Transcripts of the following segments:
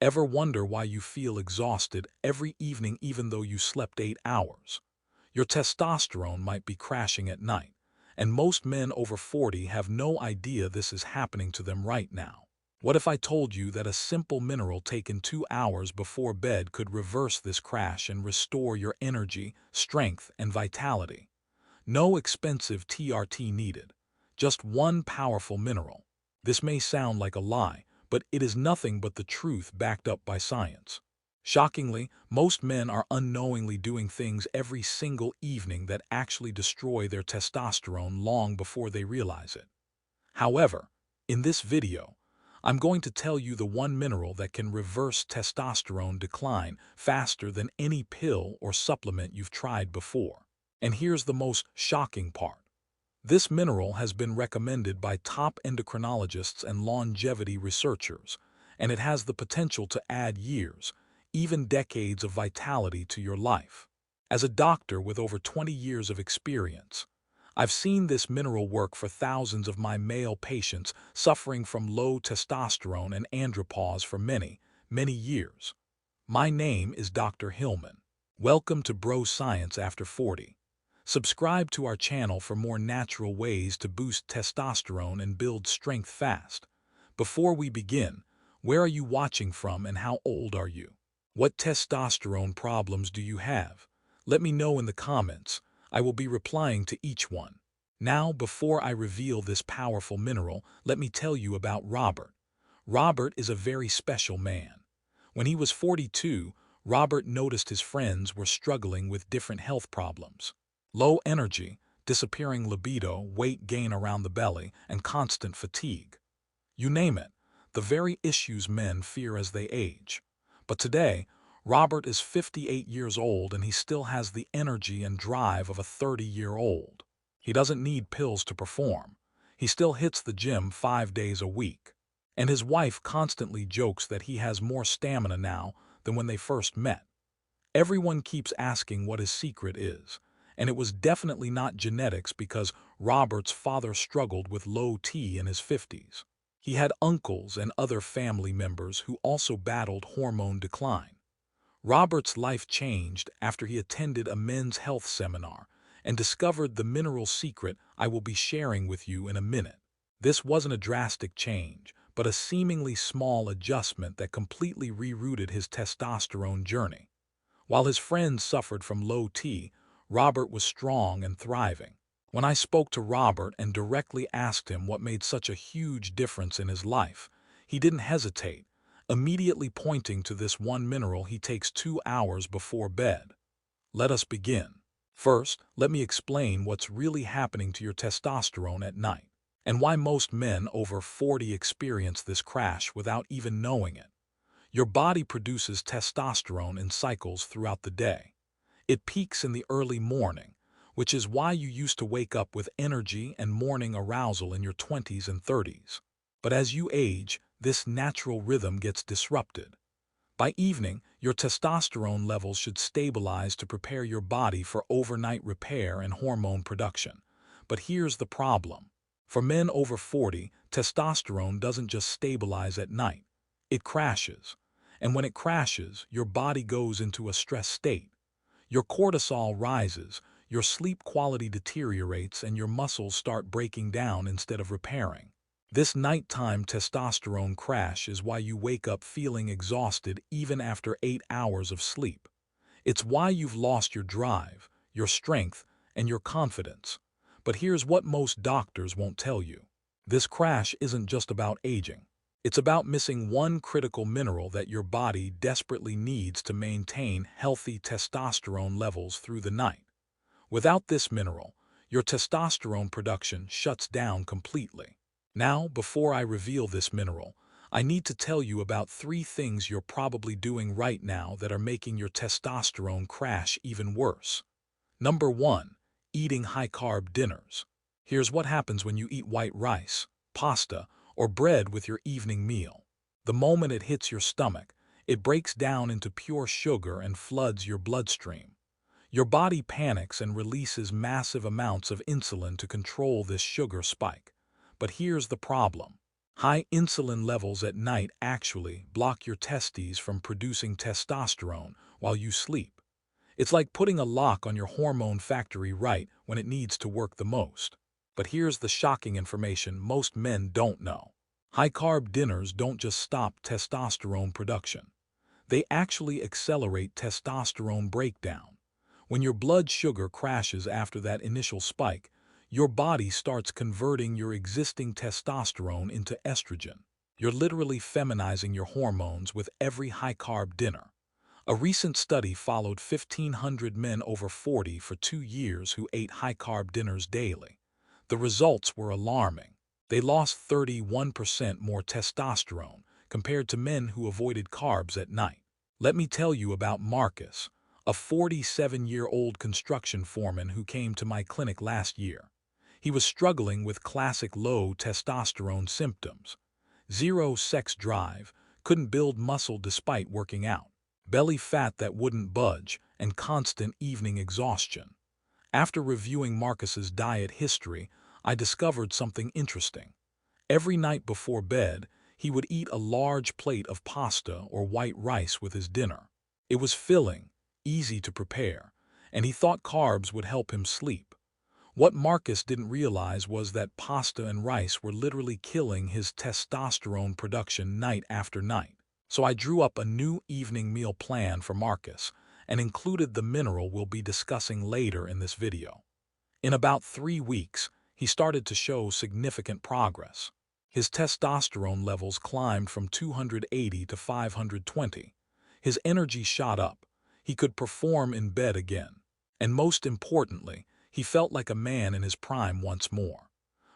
Ever wonder why you feel exhausted every evening even though you slept 8 hours? Your testosterone might be crashing at night, and most men over 40 have no idea this is happening to them right now. What if I told you that a simple mineral taken 2 hours before bed could reverse this crash and restore your energy, strength, and vitality? No expensive TRT needed, just one powerful mineral. This may sound like a lie, but it is nothing but the truth backed up by science. Shockingly, most men are unknowingly doing things every single evening that actually destroy their testosterone long before they realize it. However, in this video, I'm going to tell you the one mineral that can reverse testosterone decline faster than any pill or supplement you've tried before. And here's the most shocking part. This mineral has been recommended by top endocrinologists and longevity researchers, and it has the potential to add years, even decades of vitality to your life. As a doctor with over 20 years of experience, I've seen this mineral work for thousands of my male patients suffering from low testosterone and andropause for many, many years. My name is Dr. Hillman. Welcome to BroScience After 40. Subscribe to our channel for more natural ways to boost testosterone and build strength fast. Before we begin, where are you watching from and how old are you? What testosterone problems do you have? Let me know in the comments. I will be replying to each one. Now, before I reveal this powerful mineral, let me tell you about Robert. Robert is a very special man. When he was 42, Robert noticed his friends were struggling with different health problems. Low energy, disappearing libido, weight gain around the belly, and constant fatigue. You name it, the very issues men fear as they age. But today, Robert is 58 years old and he still has the energy and drive of a 30-year-old. He doesn't need pills to perform. He still hits the gym 5 days a week. And his wife constantly jokes that he has more stamina now than when they first met. Everyone keeps asking what his secret is. And it was definitely not genetics because Robert's father struggled with low T in his 50s. He had uncles and other family members who also battled hormone decline. Robert's life changed after he attended a men's health seminar and discovered the mineral secret I will be sharing with you in a minute. This wasn't a drastic change, but a seemingly small adjustment that completely rerouted his testosterone journey. While his friends suffered from low T, Robert was strong and thriving. When I spoke to Robert and directly asked him what made such a huge difference in his life, he didn't hesitate, immediately pointing to this one mineral he takes 2 hours before bed. Let us begin. First, let me explain what's really happening to your testosterone at night, and why most men over 40 experience this crash without even knowing it. Your body produces testosterone in cycles throughout the day. It peaks in the early morning, which is why you used to wake up with energy and morning arousal in your 20s and 30s. But as you age, this natural rhythm gets disrupted. By evening, your testosterone levels should stabilize to prepare your body for overnight repair and hormone production. But here's the problem. For men over 40, testosterone doesn't just stabilize at night. It crashes. And when it crashes, your body goes into a stress state. Your cortisol rises, your sleep quality deteriorates, and your muscles start breaking down instead of repairing. This nighttime testosterone crash is why you wake up feeling exhausted even after 8 hours of sleep. It's why you've lost your drive, your strength, and your confidence. But here's what most doctors won't tell you. This crash isn't just about aging. It's about missing one critical mineral that your body desperately needs to maintain healthy testosterone levels through the night. Without this mineral, your testosterone production shuts down completely. Now, before I reveal this mineral, I need to tell you about 3 things you're probably doing right now that are making your testosterone crash even worse. Number 1. Eating high-carb dinners. Here's what happens when you eat white rice, pasta, or bread with your evening meal. The moment it hits your stomach, it breaks down into pure sugar and floods your bloodstream. Your body panics and releases massive amounts of insulin to control this sugar spike. But here's the problem. High insulin levels at night actually block your testes from producing testosterone while you sleep. It's like putting a lock on your hormone factory right when it needs to work the most. But here's the shocking information most men don't know. High-carb dinners don't just stop testosterone production. They actually accelerate testosterone breakdown. When your blood sugar crashes after that initial spike, your body starts converting your existing testosterone into estrogen. You're literally feminizing your hormones with every high-carb dinner. A recent study followed 1,500 men over 40 for 2 years who ate high-carb dinners daily. The results were alarming. They lost 31% more testosterone compared to men who avoided carbs at night. Let me tell you about Marcus, a 47-year-old construction foreman who came to my clinic last year. He was struggling with classic low testosterone symptoms. Zero sex drive, couldn't build muscle despite working out, belly fat that wouldn't budge, and constant evening exhaustion. After reviewing Marcus's diet history, I discovered something interesting. Every night before bed, he would eat a large plate of pasta or white rice with his dinner. It was filling, easy to prepare, and he thought carbs would help him sleep. What Marcus didn't realize was that pasta and rice were literally killing his testosterone production night after night. So I drew up a new evening meal plan for Marcus and included the mineral we'll be discussing later in this video. In about 3 weeks, he started to show significant progress. His testosterone levels climbed from 280 to 520. His energy shot up. He could perform in bed again. And most importantly, he felt like a man in his prime once more.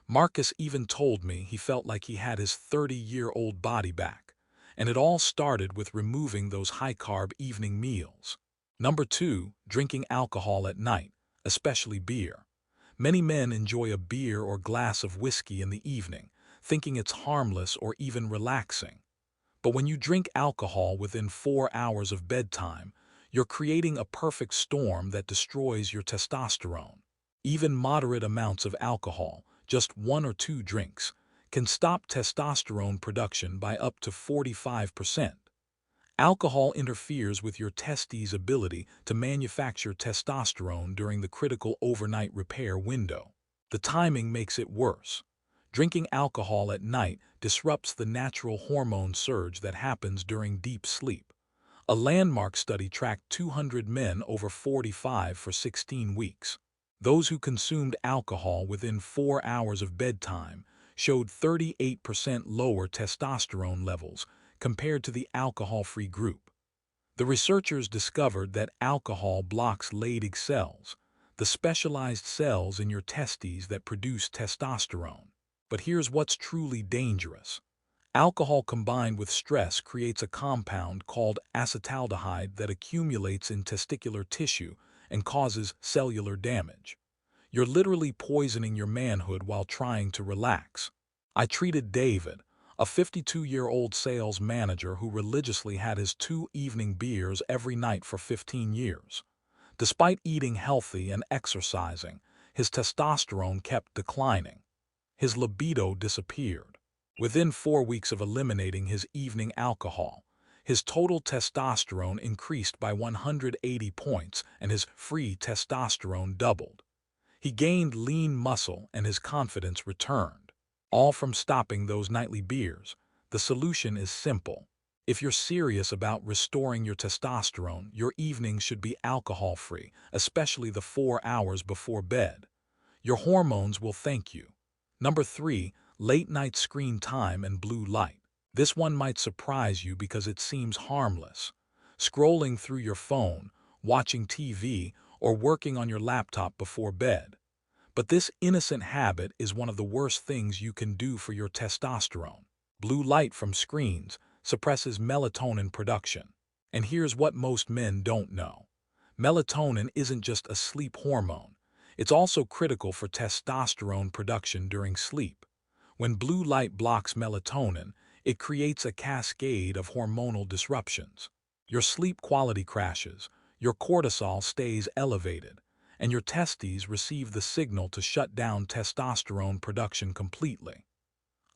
Marcus even told me he felt like he had his 30-year-old body back. And it all started with removing those high-carb evening meals. Number 2, drinking alcohol at night, especially beer. Many men enjoy a beer or glass of whiskey in the evening, thinking it's harmless or even relaxing. But when you drink alcohol within 4 hours of bedtime, you're creating a perfect storm that destroys your testosterone. Even moderate amounts of alcohol, just 1 or 2 drinks, can stop testosterone production by up to 45%. Alcohol interferes with your testes' ability to manufacture testosterone during the critical overnight repair window. The timing makes it worse. Drinking alcohol at night disrupts the natural hormone surge that happens during deep sleep. A landmark study tracked 200 men over 45 for 16 weeks. Those who consumed alcohol within 4 hours of bedtime showed 38% lower testosterone levels compared to the alcohol-free group. The researchers discovered that alcohol blocks Leydig cells, the specialized cells in your testes that produce testosterone. But here's what's truly dangerous. Alcohol combined with stress creates a compound called acetaldehyde that accumulates in testicular tissue and causes cellular damage. You're literally poisoning your manhood while trying to relax. I treated David, a 52-year-old sales manager who religiously had his 2 evening beers every night for 15 years. Despite eating healthy and exercising, his testosterone kept declining. His libido disappeared. Within 4 weeks of eliminating his evening alcohol, his total testosterone increased by 180 points and his free testosterone doubled. He gained lean muscle and his confidence returned. All from stopping those nightly beers. The solution is simple. If you're serious about restoring your testosterone, your evenings should be alcohol-free, especially the 4 hours before bed. Your hormones will thank you. Number 3, late-night screen time and blue light. This one might surprise you because it seems harmless. Scrolling through your phone, watching TV, or working on your laptop before bed. But this innocent habit is one of the worst things you can do for your testosterone. Blue light from screens suppresses melatonin production. And here's what most men don't know. Melatonin isn't just a sleep hormone. It's also critical for testosterone production during sleep. When blue light blocks melatonin, it creates a cascade of hormonal disruptions. Your sleep quality crashes, your cortisol stays elevated, and your testes receive the signal to shut down testosterone production completely.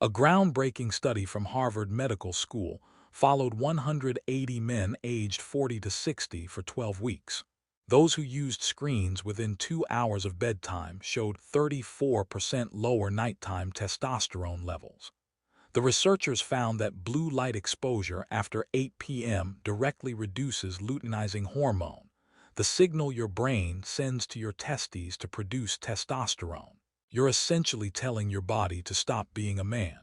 A groundbreaking study from Harvard Medical School followed 180 men aged 40 to 60 for 12 weeks. Those who used screens within 2 hours of bedtime showed 34% lower nighttime testosterone levels. The researchers found that blue light exposure after 8 p.m. directly reduces luteinizing hormone, the signal your brain sends to your testes to produce testosterone. You're essentially telling your body to stop being a man.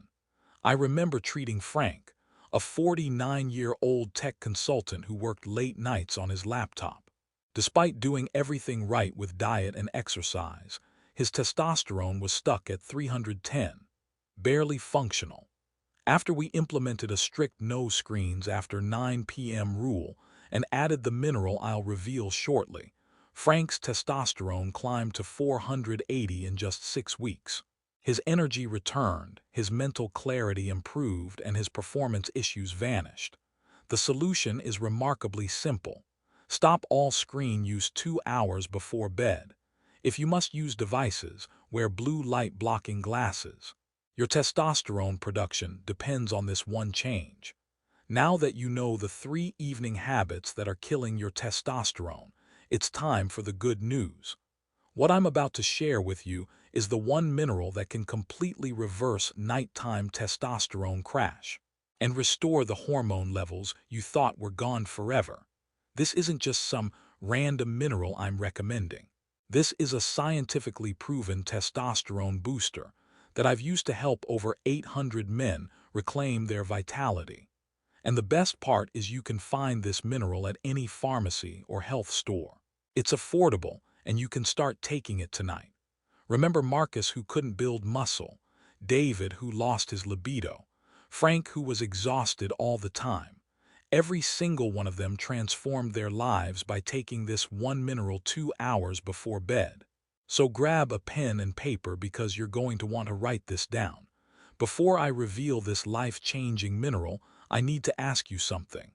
I remember treating Frank, a 49-year-old tech consultant who worked late nights on his laptop. Despite doing everything right with diet and exercise, his testosterone was stuck at 310, barely functional. After we implemented a strict no screens after 9 p.m. rule and added the mineral I'll reveal shortly, Frank's testosterone climbed to 480 in just 6 weeks. His energy returned, his mental clarity improved, and his performance issues vanished. The solution is remarkably simple. Stop all screen use 2 hours before bed. If you must use devices, wear blue light blocking glasses. Your testosterone production depends on this one change. Now that you know the 3 evening habits that are killing your testosterone, it's time for the good news. What I'm about to share with you is the one mineral that can completely reverse nighttime testosterone crash and restore the hormone levels you thought were gone forever. This isn't just some random mineral I'm recommending. This is a scientifically proven testosterone booster that I've used to help over 800 men reclaim their vitality. And the best part is you can find this mineral at any pharmacy or health store. It's affordable, and you can start taking it tonight. Remember Marcus, who couldn't build muscle, David, who lost his libido, Frank, who was exhausted all the time. Every single one of them transformed their lives by taking this one mineral 2 hours before bed. So grab a pen and paper because you're going to want to write this down. Before I reveal this life-changing mineral, I need to ask you something.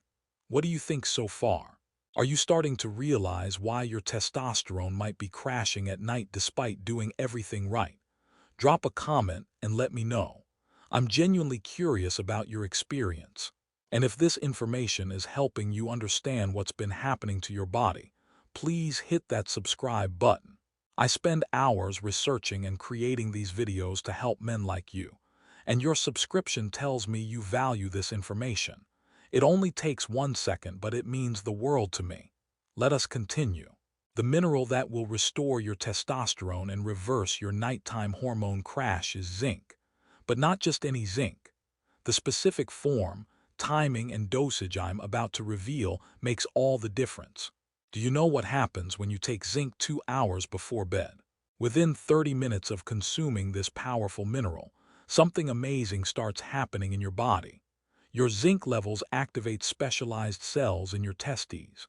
What do you think so far? Are you starting to realize why your testosterone might be crashing at night despite doing everything right? Drop a comment and let me know. I'm genuinely curious about your experience. And if this information is helping you understand what's been happening to your body, please hit that subscribe button. I spend hours researching and creating these videos to help men like you, and your subscription tells me you value this information. It only takes 1 second, but it means the world to me. Let us continue. The mineral that will restore your testosterone and reverse your nighttime hormone crash is zinc. But not just any zinc. The specific form, timing, and dosage I'm about to reveal makes all the difference. Do you know what happens when you take zinc 2 hours before bed? Within 30 minutes of consuming this powerful mineral, something amazing starts happening in your body. Your zinc levels activate specialized cells in your testes.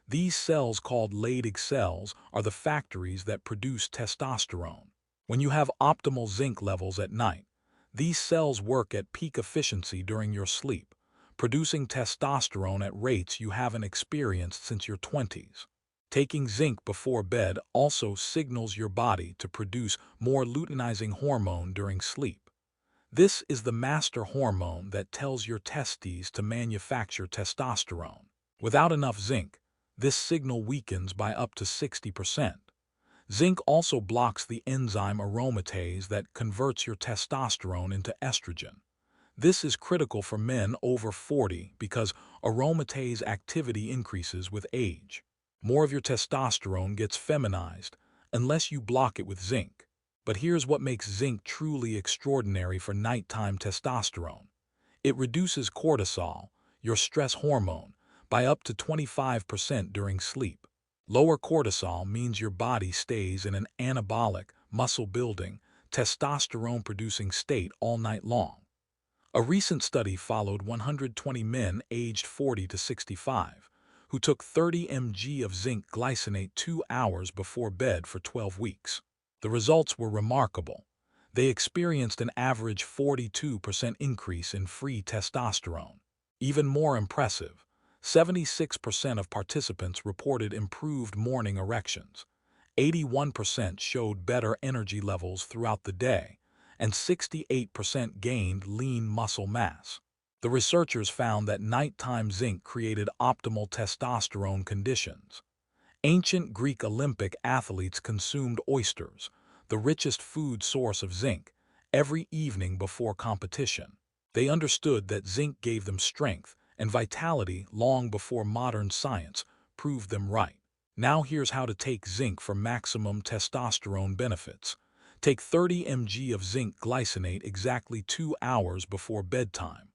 These cells, called Leydig cells, are the factories that produce testosterone. When you have optimal zinc levels at night, these cells work at peak efficiency during your sleep, producing testosterone at rates you haven't experienced since your 20s. Taking zinc before bed also signals your body to produce more luteinizing hormone during sleep. This is the master hormone that tells your testes to manufacture testosterone. Without enough zinc, this signal weakens by up to 60%. Zinc also blocks the enzyme aromatase that converts your testosterone into estrogen. This is critical for men over 40 because aromatase activity increases with age. More of your testosterone gets feminized unless you block it with zinc. But here's what makes zinc truly extraordinary for nighttime testosterone. It reduces cortisol, your stress hormone, by up to 25% during sleep. Lower cortisol means your body stays in an anabolic, muscle-building, testosterone-producing state all night long. A recent study followed 120 men aged 40 to 65 who took 30 mg of zinc glycinate 2 hours before bed for 12 weeks. The results were remarkable. They experienced an average 42% increase in free testosterone. Even more impressive, 76% of participants reported improved morning erections, 81% showed better energy levels throughout the day, and 68% gained lean muscle mass. The researchers found that nighttime zinc created optimal testosterone conditions. Ancient Greek Olympic athletes consumed oysters, the richest food source of zinc, every evening before competition. They understood that zinc gave them strength and vitality long before modern science proved them right. Now here's how to take zinc for maximum testosterone benefits. Take 30 mg of zinc glycinate exactly 2 hours before bedtime.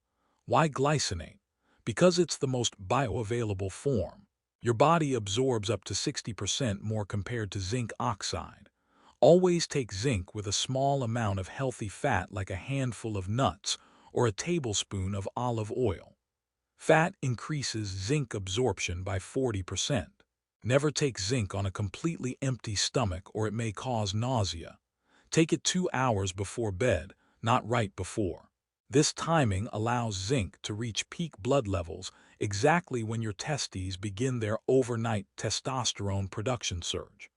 Why glycinate? Because it's the most bioavailable form. Your body absorbs up to 60% more compared to zinc oxide. Always take zinc with a small amount of healthy fat like a handful of nuts or a tablespoon of olive oil. Fat increases zinc absorption by 40%. Never take zinc on a completely empty stomach or it may cause nausea. Take it 2 hours before bed, not right before. This timing allows zinc to reach peak blood levels exactly when your testes begin their overnight testosterone production surge.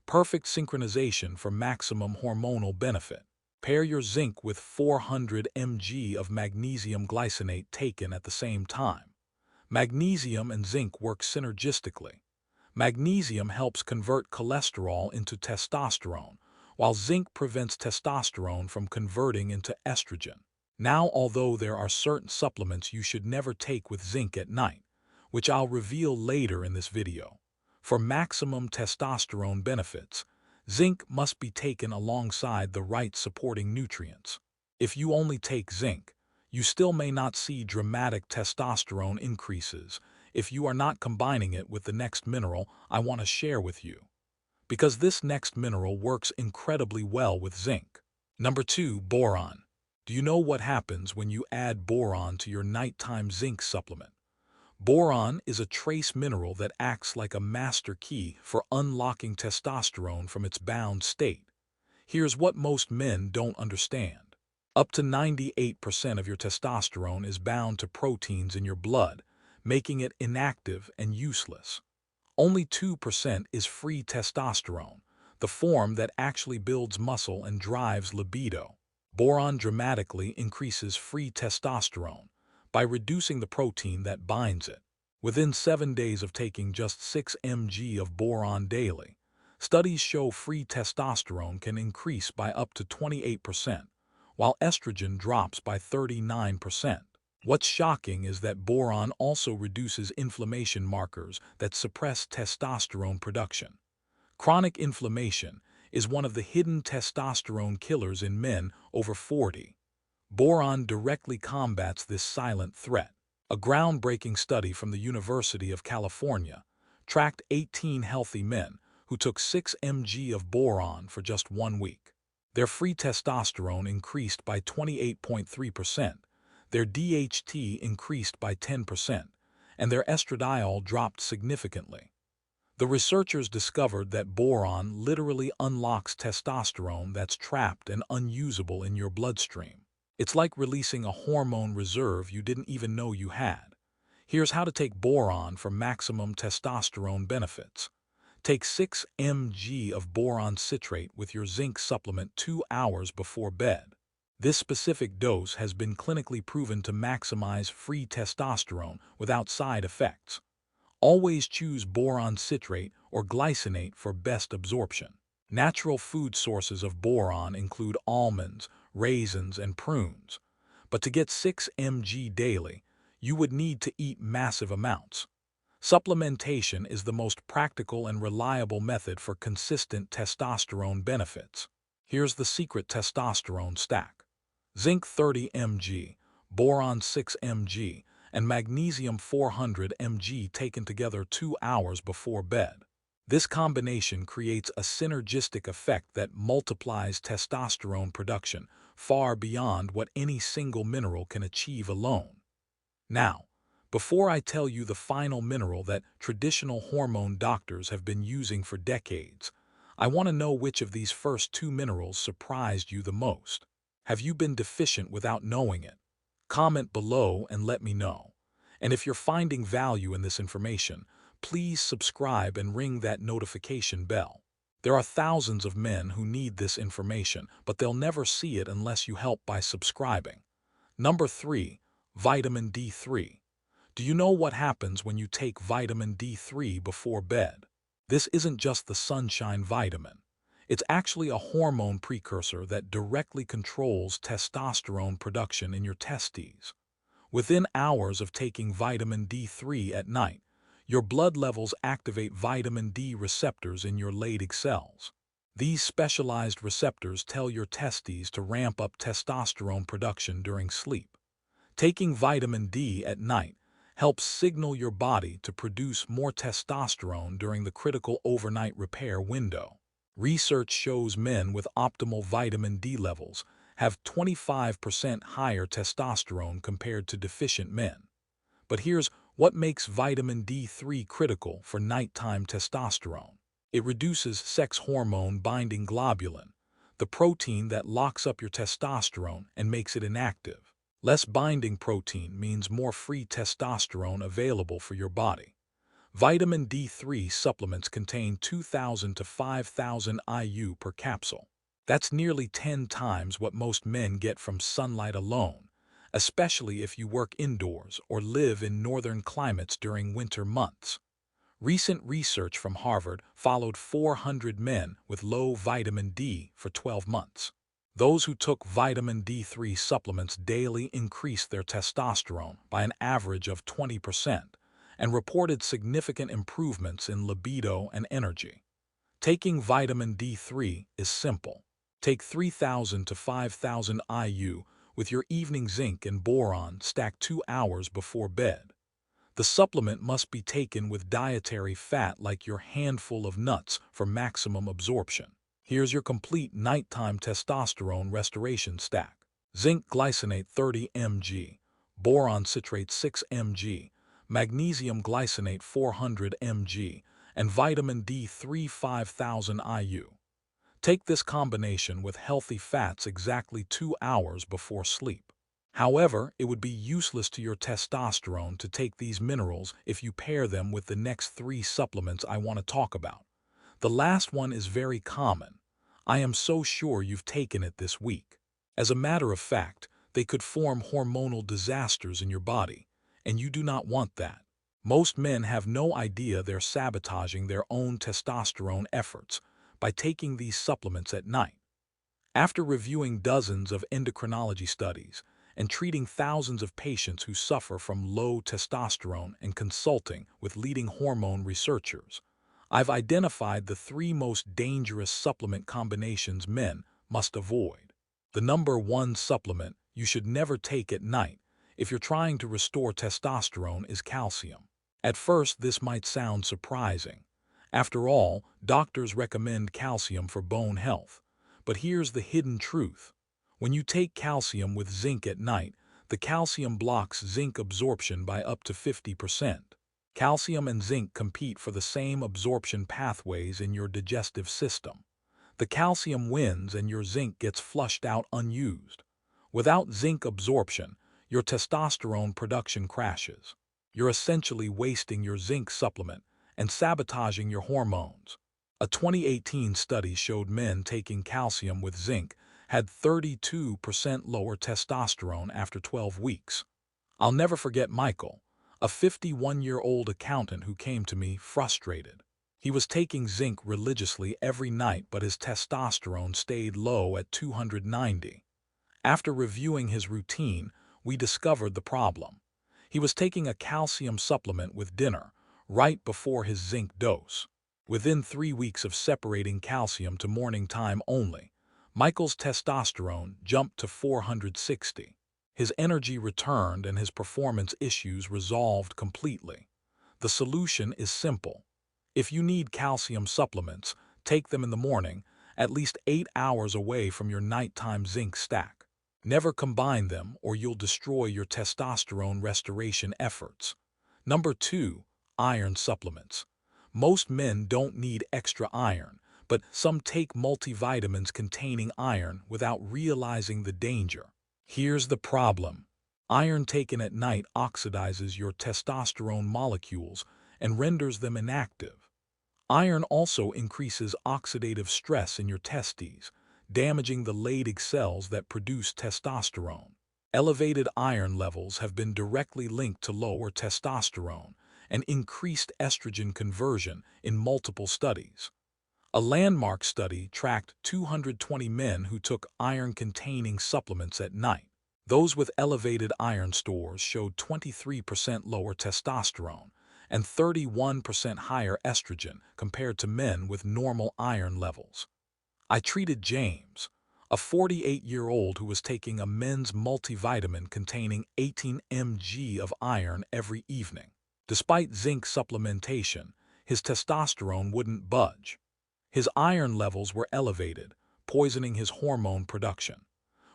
Perfect synchronization for maximum hormonal benefit. Pair your zinc with 400 mg of magnesium glycinate taken at the same time. Magnesium and zinc work synergistically. Magnesium helps convert cholesterol into testosterone, while zinc prevents testosterone from converting into estrogen. Now, although there are certain supplements you should never take with zinc at night, which I'll reveal later in this video, for maximum testosterone benefits, zinc must be taken alongside the right supporting nutrients. If you only take zinc, you still may not see dramatic testosterone increases if you are not combining it with the next mineral I want to share with you, because this next mineral works incredibly well with zinc. Number 2, boron. Do you know what happens when you add boron to your nighttime zinc supplement? Boron is a trace mineral that acts like a master key for unlocking testosterone from its bound state. Here's what most men don't understand. Up to 98% of your testosterone is bound to proteins in your blood, making it inactive and useless. Only 2% is free testosterone, the form that actually builds muscle and drives libido. Boron dramatically increases free testosterone by reducing the protein that binds it. Within 7 days of taking just 6 mg of boron daily, studies show free testosterone can increase by up to 28%, while estrogen drops by 39%. What's shocking is that boron also reduces inflammation markers that suppress testosterone production. Chronic inflammation is one of the hidden testosterone killers in men over 40. Boron directly combats this silent threat. A groundbreaking study from the University of California tracked 18 healthy men who took 6 mg of boron for just 1 week. Their free testosterone increased by 28.3%, their DHT increased by 10%, and their estradiol dropped significantly. The researchers discovered that boron literally unlocks testosterone that's trapped and unusable in your bloodstream. It's like releasing a hormone reserve you didn't even know you had. Here's how to take boron for maximum testosterone benefits. Take 6 mg of boron citrate with your zinc supplement 2 hours before bed. This specific dose has been clinically proven to maximize free testosterone without side effects. Always choose boron citrate or glycinate for best absorption. Natural food sources of boron include almonds, raisins, and prunes. But to get 6 mg daily, you would need to eat massive amounts. Supplementation is the most practical and reliable method for consistent testosterone benefits. Here's the secret testosterone stack. Zinc 30 mg, boron 6 mg, and magnesium 400 mg taken together 2 hours before bed. This combination creates a synergistic effect that multiplies testosterone production far beyond what any single mineral can achieve alone. Now, before I tell you the final mineral that traditional hormone doctors have been using for decades, I want to know which of these first 2 minerals surprised you the most. Have you been deficient without knowing it? Comment below and let me know. And if you're finding value in this information, please subscribe and ring that notification bell. There are thousands of men who need this information, but they'll never see it unless you help by subscribing. Number 3. Vitamin D3. Do you know what happens when you take vitamin D3 before bed? This isn't just the sunshine vitamin. It's actually a hormone precursor that directly controls testosterone production in your testes. Within hours of taking vitamin D3 at night, your blood levels activate vitamin D receptors in your Leydig cells. These specialized receptors tell your testes to ramp up testosterone production during sleep. Taking vitamin D at night helps signal your body to produce more testosterone during the critical overnight repair window. Research shows men with optimal vitamin D levels have 25% higher testosterone compared to deficient men. But here's what makes vitamin D3 critical for nighttime testosterone. It reduces sex hormone binding globulin, the protein that locks up your testosterone and makes it inactive. Less binding protein means more free testosterone available for your body. Vitamin D3 supplements contain 2,000 to 5,000 IU per capsule. That's nearly 10 times what most men get from sunlight alone, especially if you work indoors or live in northern climates during winter months. Recent research from Harvard followed 400 men with low vitamin D for 12 months. Those who took vitamin D3 supplements daily increased their testosterone by an average of 20% and reported significant improvements in libido and energy. Taking vitamin D3 is simple. Take 3,000 to 5,000 IU with your evening zinc and boron stacked 2 hours before bed. The supplement must be taken with dietary fat like your handful of nuts for maximum absorption. Here's your complete nighttime testosterone restoration stack. Zinc Glycinate 30 mg, Boron Citrate 6 mg, Magnesium Glycinate 400 mg, and Vitamin D3 5,000 IU. Take this combination with healthy fats exactly 2 hours before sleep. However, it would be useless to your testosterone to take these minerals if you pair them with the next 3 supplements I want to talk about. The last one is very common. I am so sure you've taken it this week. As a matter of fact, they could form hormonal disasters in your body, and you do not want that. Most men have no idea they're sabotaging their own testosterone efforts by taking these supplements at night. After reviewing dozens of endocrinology studies and treating thousands of patients who suffer from low testosterone and consulting with leading hormone researchers, I've identified the 3 most dangerous supplement combinations men must avoid. The number 1 supplement you should never take at night if you're trying to restore testosterone is calcium. At first, this might sound surprising. After all, doctors recommend calcium for bone health. But here's the hidden truth. When you take calcium with zinc at night, the calcium blocks zinc absorption by up to 50%. Calcium and zinc compete for the same absorption pathways in your digestive system. The calcium wins and your zinc gets flushed out unused. Without zinc absorption, your testosterone production crashes. You're essentially wasting your zinc supplement and sabotaging your hormones. A 2018 study showed men taking calcium with zinc had 32% lower testosterone after 12 weeks. I'll never forget Michael, a 51-year-old accountant who came to me frustrated. He was taking zinc religiously every night, but his testosterone stayed low at 290. After reviewing his routine, we discovered the problem. He was taking a calcium supplement with dinner, right before his zinc dose. Within 3 weeks of separating calcium to morning time only, Michael's testosterone jumped to 460. His energy returned and his performance issues resolved completely. The solution is simple. If you need calcium supplements, take them in the morning, at least 8 hours away from your nighttime zinc stack. Never combine them or you'll destroy your testosterone restoration efforts. Number 2. Iron supplements. Most men don't need extra iron, but some take multivitamins containing iron without realizing the danger. Here's the problem. Iron taken at night oxidizes your testosterone molecules and renders them inactive. Iron also increases oxidative stress in your testes, damaging the Leydig cells that produce testosterone. Elevated iron levels have been directly linked to lower testosterone and increased estrogen conversion in multiple studies. A landmark study tracked 220 men who took iron-containing supplements at night. Those with elevated iron stores showed 23% lower testosterone and 31% higher estrogen compared to men with normal iron levels. I treated James, a 48-year-old who was taking a men's multivitamin containing 18 mg of iron every evening. Despite zinc supplementation, his testosterone wouldn't budge. His iron levels were elevated, poisoning his hormone production.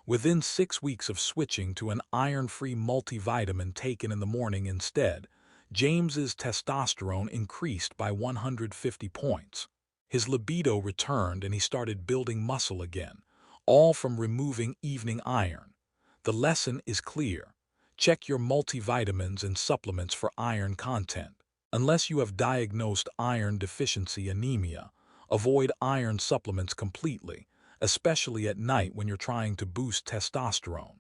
Within 6 weeks of switching to an iron-free multivitamin taken in the morning instead, James's testosterone increased by 150 points. His libido returned and he started building muscle again, all from removing evening iron. The lesson is clear. Check your multivitamins and supplements for iron content. Unless you have diagnosed iron deficiency anemia, avoid iron supplements completely, especially at night when you're trying to boost testosterone.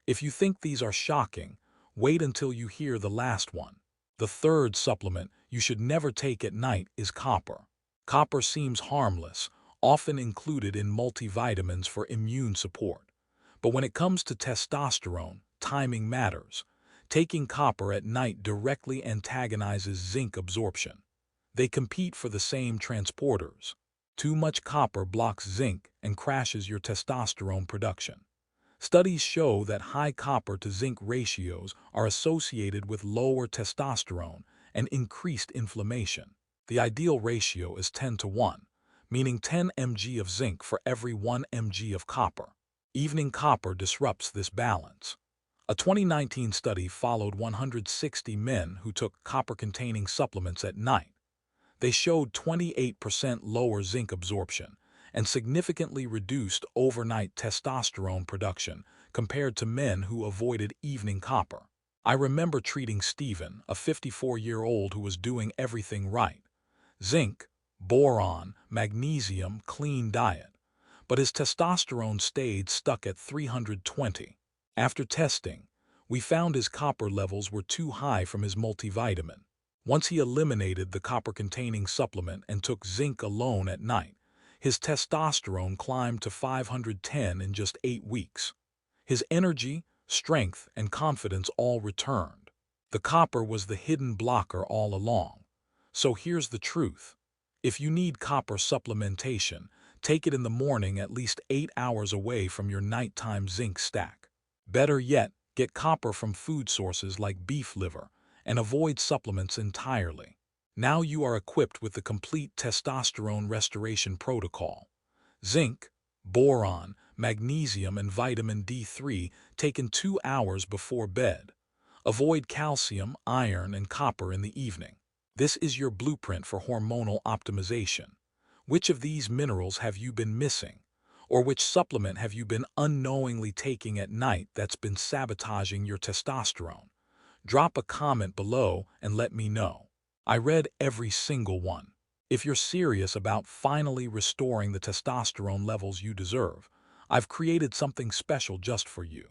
If you think these are shocking, wait until you hear the last one. The third supplement you should never take at night is copper. Copper seems harmless, often included in multivitamins for immune support. But when it comes to testosterone, timing matters. Taking copper at night directly antagonizes zinc absorption. They compete for the same transporters. Too much copper blocks zinc and crashes your testosterone production. Studies show that high copper to zinc ratios are associated with lower testosterone and increased inflammation. The ideal ratio is 10:1, meaning 10 mg of zinc for every 1 mg of copper. Evening copper disrupts this balance. A 2019 study followed 160 men who took copper-containing supplements at night. They showed 28% lower zinc absorption and significantly reduced overnight testosterone production compared to men who avoided evening copper. I remember treating Stephen, a 54-year-old who was doing everything right. Zinc, boron, magnesium, clean diet. But his testosterone stayed stuck at 320. After testing, we found his copper levels were too high from his multivitamin. Once he eliminated the copper-containing supplement and took zinc alone at night, his testosterone climbed to 510 in just 8 weeks. His energy, strength, and confidence all returned. The copper was the hidden blocker all along. So here's the truth. If you need copper supplementation, take it in the morning at least 8 hours away from your nighttime zinc stack. Better yet, get copper from food sources like beef liver and avoid supplements entirely. Now you are equipped with the complete testosterone restoration protocol. Zinc, boron, magnesium, and vitamin D3 taken 2 hours before bed. Avoid calcium, iron, and copper in the evening. This is your blueprint for hormonal optimization. Which of these minerals have you been missing? Or which supplement have you been unknowingly taking at night that's been sabotaging your testosterone? Drop a comment below and let me know. I read every single one. If you're serious about finally restoring the testosterone levels you deserve, I've created something special just for you.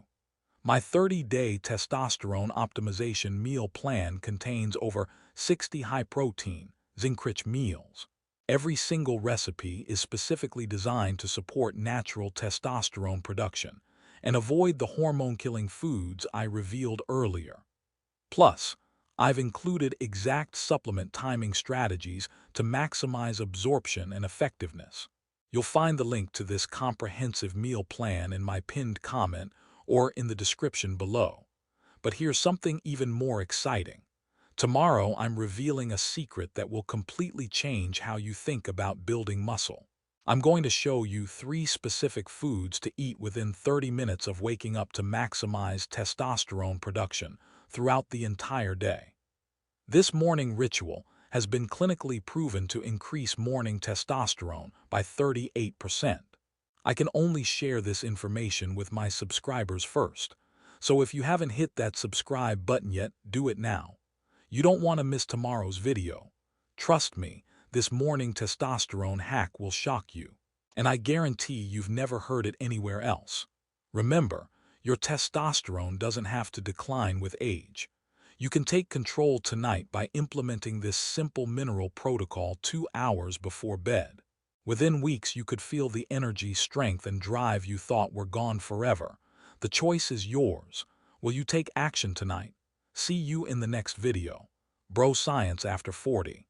My 30-day testosterone optimization meal plan contains over 60 high-protein, zinc-rich meals. Every single recipe is specifically designed to support natural testosterone production and avoid the hormone-killing foods I revealed earlier. Plus, I've included exact supplement timing strategies to maximize absorption and effectiveness. You'll find the link to this comprehensive meal plan in my pinned comment or in the description below. But here's something even more exciting. Tomorrow, I'm revealing a secret that will completely change how you think about building muscle. I'm going to show you 3 specific foods to eat within 30 minutes of waking up to maximize testosterone production throughout the entire day. This morning ritual has been clinically proven to increase morning testosterone by 38%. I can only share this information with my subscribers first, so if you haven't hit that subscribe button yet, do it now. You don't want to miss tomorrow's video. Trust me, This morning testosterone hack will shock you, and I guarantee you've never heard it anywhere else. Remember, your testosterone doesn't have to decline with age. You can take control tonight by implementing this simple mineral protocol 2 hours before bed. Within weeks, you could feel the energy, strength, and drive you thought were gone forever. The choice is yours. Will you take action tonight? See you in the next video. BroScience after 40.